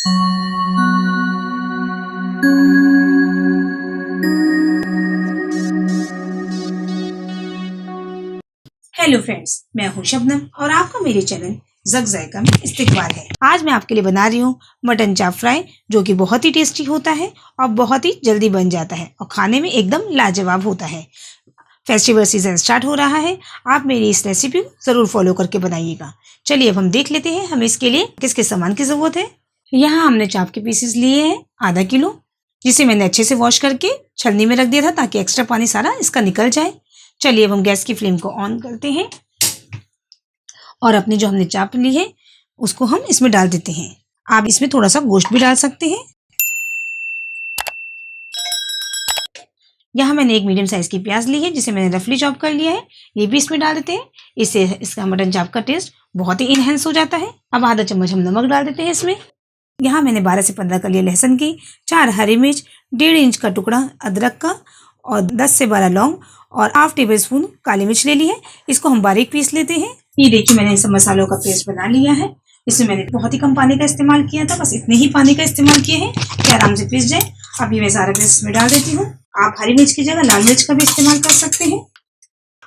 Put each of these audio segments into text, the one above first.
Hello friends, मैं हूं शबनम और आपका मेरे चैनल ज़क ज़ायका में इस्तकबाल है। आज मैं आपके लिए बना रही हूँ मटन चाप फ्राई, जो कि बहुत ही टेस्टी होता है और बहुत ही जल्दी बन जाता है और खाने में एकदम लाजवाब होता है। फेस्टिवल सीजन स्टार्ट हो रहा है, आप मेरी इस रेसिपी को ज़रूर फॉलो करके बनाइएगा। चलिए अब हम देख लेते हैं हमें इसके लिए किस किस सामान की ज़रूरत है। यहाँ हमने चाप के पीसेस लिए हैं आधा किलो, जिसे मैंने अच्छे से वॉश करके छलनी में रख दिया था ताकि एक्स्ट्रा पानी सारा इसका निकल जाए। चलिए अब हम गैस की फ्लेम को ऑन करते हैं और अपनी जो हमने चाप ली है उसको हम इसमें डाल देते हैं। आप इसमें थोड़ा सा गोश्त भी डाल सकते हैं। यहाँ मैंने एक मीडियम साइज की प्याज ली है जिसे मैंने रफली चॉप कर लिया है, ये भी इसमें डाल देते हैं। इससे इसका मटन चाप का टेस्ट बहुत ही इनहेंस हो जाता है। अब आधा चम्मच हम नमक डाल देते हैं इसमें। यहाँ मैंने 12 से 15 कलियां लहसुन की, 4 हरी मिर्च, 1.5 इंच का टुकड़ा अदरक का और 10 से 12 लौंग और हाफ टेबल स्पून काली मिर्च ले ली है। इसको हम बारीक पीस लेते हैं। ये देखिए मैंने सब मसालों का पेस्ट बना लिया है। इसमें मैंने बहुत ही कम पानी का इस्तेमाल किया था, बस इतने ही पानी का इस्तेमाल किए हैं कि आराम से पीस जाए। अब ये मैं सारा पेस्ट इसमें डाल देती हूँ। आप हरी मिर्च की जगह लाल मिर्च का भी इस्तेमाल कर सकते हैं।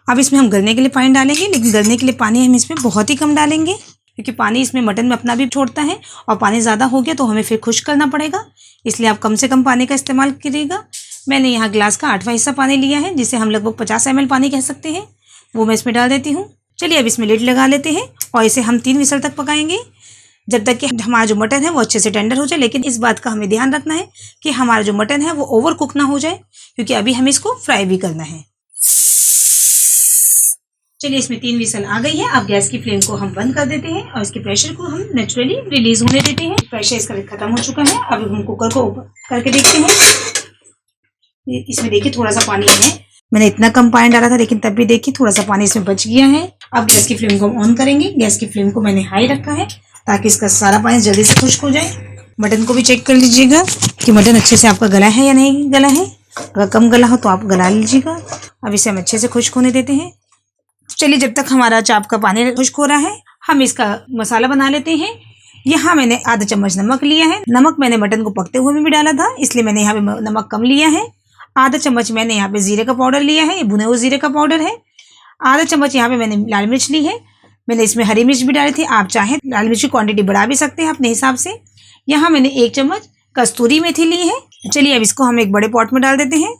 अब इसमें हम गलने के लिए पानी डालेंगे, लेकिन गलने के लिए पानी हम इसमें बहुत ही कम डालेंगे क्योंकि पानी इसमें मटन में अपना भी छोड़ता है और पानी ज़्यादा हो गया तो हमें फिर खुश्क करना पड़ेगा, इसलिए आप कम से कम पानी का इस्तेमाल करिएगा। मैंने यहाँ गिलास का 8वां हिस्सा पानी लिया है, जिसे हम लगभग 50 ml पानी कह सकते हैं, वो मैं इसमें डाल देती हूँ। चलिए अब इसमें लिड लगा लेते हैं और इसे हम 3 विसल तक पकाएंगे, जब तक कि हमारा जो मटन है वो अच्छे से टेंडर हो जाए। लेकिन इस बात का हमें ध्यान रखना है कि हमारा जो मटन है वो ओवर कुक ना हो जाए, क्योंकि अभी हमें इसको फ्राई भी करना है। चलिए इसमें 3 विसल आ गई है। अब गैस की फ्लेम को हम बंद कर देते हैं और इसके प्रेशर को हम नेचुरली रिलीज होने देते हैं। प्रेशर इसका खत्म हो चुका है। अब हम कुकर को ओपन करके देखते हैं। इसमें देखिए थोड़ा सा पानी है, मैंने इतना कम पानी डाला था लेकिन तब भी देखिए थोड़ा सा पानी इसमें बच गया है। अब गैस की फ्लेम को हम ऑन करेंगे। गैस की फ्लेम को मैंने हाई रखा है ताकि इसका सारा पानी जल्दी से खुश्क हो जाए। मटन को भी चेक कर लीजिएगा कि मटन अच्छे से आपका गला है या नहीं गला है। अगर कम गला हो तो आप गला लीजिएगा। अब इसे हम अच्छे से खुश्क होने देते हैं। चलिए जब तक हमारा चाप का पानी खुश्क हो रहा है, हम इसका मसाला बना लेते हैं। यहाँ मैंने आधा चम्मच नमक लिया है। नमक मैंने मटन को पकते हुए में भी डाला था, इसलिए मैंने यहाँ पे नमक कम लिया है। आधा चम्मच मैंने यहाँ पे जीरे का पाउडर लिया है, ये भुने हुए जीरे का पाउडर है। आधा चम्मच यहाँ पे मैंने लाल मिर्च ली है। मैंने इसमें हरी मिर्च भी डाली थी, आप चाहें लाल मिर्च की क्वांटिटी बढ़ा भी सकते हैं अपने हिसाब से। यहाँ मैंने 1 चम्मच कस्तूरी मेथी ली है। चलिए अब इसको हम एक बड़े पॉट में डाल देते हैं।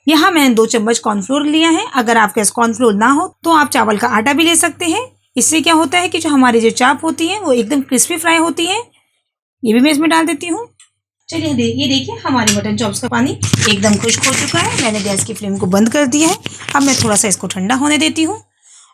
यहाँ मैंने 2 चम्मच कॉर्नफ्लोर लिया है। अगर आपके पास कॉर्नफ्लोर ना हो तो आप चावल का आटा भी ले सकते हैं। इससे क्या होता है कि जो हमारी जो चाप होती है वो एकदम क्रिस्पी फ्राई होती है। ये भी मैं इसमें डाल देती हूँ। चलिए ये देखिए हमारे मटन चॉप्स का पानी एकदम खुश्क हो चुका है। मैंने गैस की फ्लेम को बंद कर दिया है। अब मैं थोड़ा सा इसको ठंडा होने देती हूँ।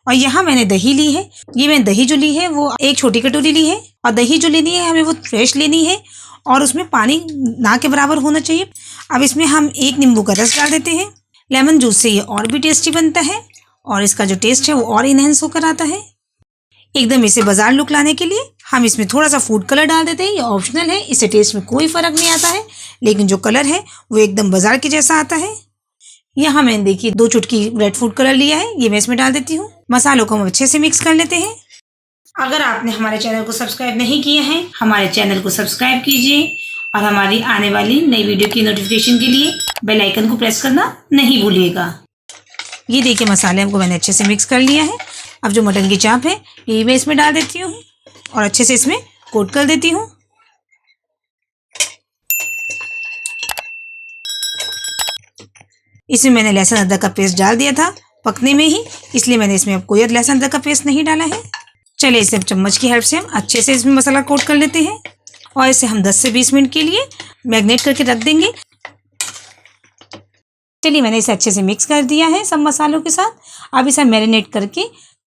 और यहाँ मैंने दही ली है। ये मैंने दही जो ली है वो 1 छोटी कटोरी ली है और दही जो लेनी है हमें वो फ्रेश लेनी है और उसमें पानी ना के बराबर होना चाहिए। अब इसमें हम 1 नींबू का रस डाल देते हैं। लेमन जूस से ये और भी टेस्टी बनता है और इसका जो टेस्ट है वो और इनहेंस होकर आता है। एकदम इसे बाजार लुक लाने के लिए हम इसमें थोड़ा सा फूड कलर डाल देते हैं। ये ऑप्शनल है, इससे टेस्ट में कोई फर्क नहीं आता है, लेकिन जो कलर है वो एकदम बाजार के जैसा आता है। यहाँ मैंने देखिए 2 चुटकी रेड फूड कलर लिया है, ये मैं इसमें डाल देती हूँ। मसालों को हम अच्छे से मिक्स कर लेते हैं। अगर आपने हमारे चैनल को सब्सक्राइब नहीं किया है, हमारे चैनल को सब्सक्राइब कीजिए और हमारी आने वाली नई वीडियो की नोटिफिकेशन के लिए बेल आइकन को प्रेस करना नहीं भूलिएगा। ये देखिए मसाले हमको मैंने अच्छे से मिक्स कर लिया है। अब जो मटन की चाप है ये मैं इसमें डाल देती हूँ और अच्छे से इसमें कोट कर देती हूँ। इसमें मैंने लहसुन अदरक का पेस्ट डाल दिया था पकने में ही, इसलिए मैंने इसमें अब कोई लहसुन अदरक का पेस्ट नहीं डाला है। चलिए इसे चम्मच की हेल्प से हम अच्छे से इसमें मसाला कोट कर लेते हैं और इसे हम 10 से 20 मिनट के लिए मैरिनेट करके रख देंगे। चलिए मैंने इसे अच्छे से मिक्स कर दिया है सब मसालों के साथ। अब इसे मैरिनेट करके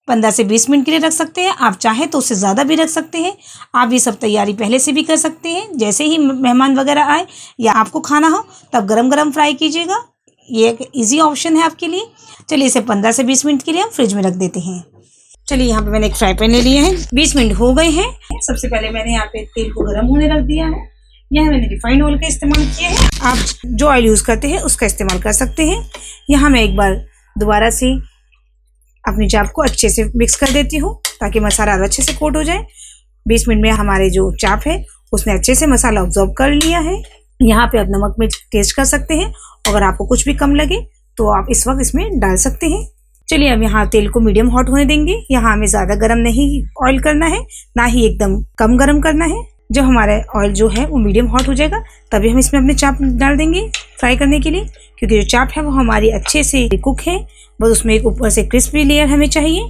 15 से 20 मिनट के लिए रख सकते हैं। आप चाहें तो उससे ज़्यादा भी रख सकते हैं। आप ये सब तैयारी पहले से भी कर सकते हैं, जैसे ही मेहमान वगैरह आए या आपको खाना हो तब गरम गरम फ्राई कीजिएगा। ये एक ईजी ऑप्शन है आपके लिए। चलिए इसे 15 से 20 मिनट के लिए हम फ्रिज में रख देते हैं। चलिए यहाँ पे मैंने एक फ्राई पैन ले लिया है। 20 मिनट हो गए हैं। सबसे पहले मैंने यहाँ पे तेल को गर्म होने रख दिया है। यह मैंने रिफाइंड ऑयल का इस्तेमाल किया है। आप जो ऑयल यूज़ करते हैं उसका इस्तेमाल कर सकते हैं। यहाँ मैं एक बार दोबारा से अपनी चाप को अच्छे से मिक्स कर देती हूँ ताकि मसाला अच्छे से कोट हो जाए। 20 मिनट में हमारे जो चाप है उसने अच्छे से मसाला ऑब्जॉर्व कर लिया है। यहाँ पे आप नमक मिर्च टेस्ट कर सकते हैं। अगर आपको कुछ भी कम लगे तो आप इस वक्त इसमें डाल सकते हैं। चलिए अब यहाँ तेल को मीडियम हॉट होने देंगे। यहाँ हमें ज़्यादा गर्म नहीं ऑयल करना है, ना ही एकदम कम गर्म करना है। जब हमारा ऑयल जो है वो मीडियम हॉट हो जाएगा तभी हम इसमें अपने चाप डाल देंगे फ्राई करने के लिए, क्योंकि जो चाप है वो हमारी अच्छे से कुक है। बस उसमें एक ऊपर से क्रिस्पी लेयर हमें चाहिए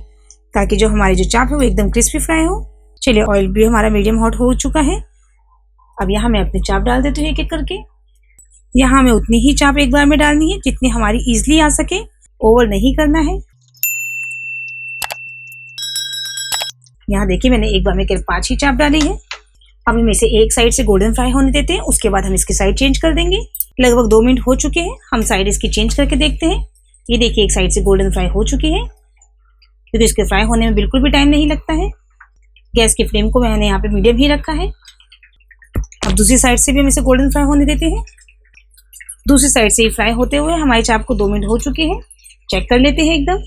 ताकि जो हमारी जो चाप है वो एकदम क्रिस्पी फ्राई हो। चलिए ऑयल भी हमारा मीडियम हॉट हो चुका है। अब यहाँ मैं अपनी चाप डाल देती हूँ एक एक करके। यहाँ हमें उतनी ही चाप एक बार में डालनी है जितनी हमारी ईजिली आ सके, ओवर नहीं करना है। यहाँ देखिए मैंने एक बार में केवल 5 ही चाप डाली है। अब हम इसे एक साइड से गोल्डन फ्राई होने देते हैं, उसके बाद हम इसकी साइड चेंज कर देंगे। लगभग 2 मिनट हो चुके हैं, हम साइड इसकी चेंज करके देखते हैं। ये देखिए एक साइड से गोल्डन फ्राई हो चुकी है, क्योंकि इसके फ्राई होने में बिल्कुल भी टाइम नहीं लगता है। गैस की फ्लेम को मैंने यहाँ पे मीडियम ही रखा है। अब दूसरी साइड से भी हम इसे गोल्डन फ्राई होने देते हैं। दूसरी साइड से ही फ्राई होते हुए हमारी चाप को 2 मिनट हो चुके हैं। चेक कर लेते हैं एकदम।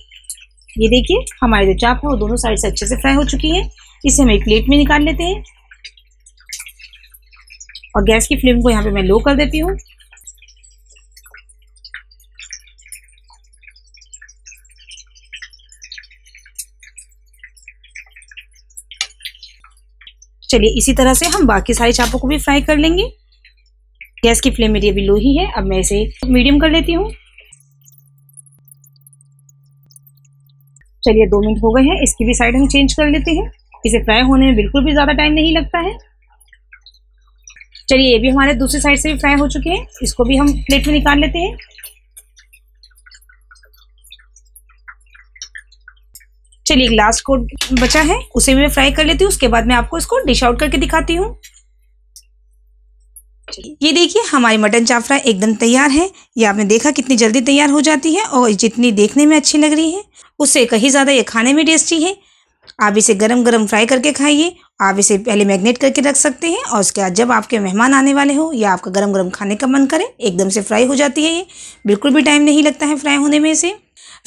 ये देखिए हमारी जो चाप है वो दोनों साइड से अच्छे से फ्राई हो चुकी है। इसे हम एक प्लेट में निकाल लेते हैं और गैस की फ्लेम को यहाँ पे मैं लो कर देती हूँ। चलिए इसी तरह से हम बाकी सारी चापों को भी फ्राई कर लेंगे। गैस की फ्लेम मेरी अभी लो ही है। अब मैं इसे मीडियम कर लेती हूँ। चलिए 2 मिनट हो गए हैं, इसकी भी साइड हम चेंज कर लेते हैं। इसे फ्राई होने में बिल्कुल भी ज़्यादा टाइम नहीं लगता है। चलिए ये भी हमारे दूसरी साइड से भी फ्राई हो चुके हैं, इसको भी हम प्लेट में निकाल लेते हैं। चलिए एक लास्ट कोट बचा है, उसे भी मैं फ्राई कर लेती हूँ। उसके बाद मैं आपको इसको डिश आउट करके दिखाती हूँ। ये देखिए हमारी मटन चाप फ्राई एकदम तैयार है। ये आपने देखा कितनी जल्दी तैयार हो जाती है और जितनी देखने में अच्छी लग रही है उससे कहीं ज़्यादा ये खाने में टेस्टी है। आप इसे गरम गरम फ्राई करके खाइए। आप इसे पहले मैरिनेट करके रख सकते हैं और उसके बाद जब आपके मेहमान आने वाले हो या आपका गरम गरम खाने का मन करे एकदम से फ्राई हो जाती है। ये बिल्कुल भी टाइम नहीं लगता है फ्राई होने में। इसे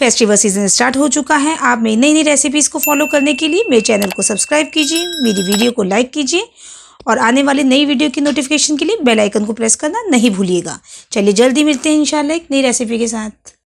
फेस्टिवल सीजन स्टार्ट हो चुका है। आप मेरी नई नई रेसिपीज़ को फॉलो करने के लिए मेरे चैनल को सब्सक्राइब कीजिए, मेरी वीडियो को लाइक कीजिए और आने वाली नई वीडियो की नोटिफिकेशन के लिए बेल आइकन को प्रेस करना नहीं भूलिएगा। चलिए जल्दी मिलते हैं इंशाल्लाह एक नई रेसिपी के साथ।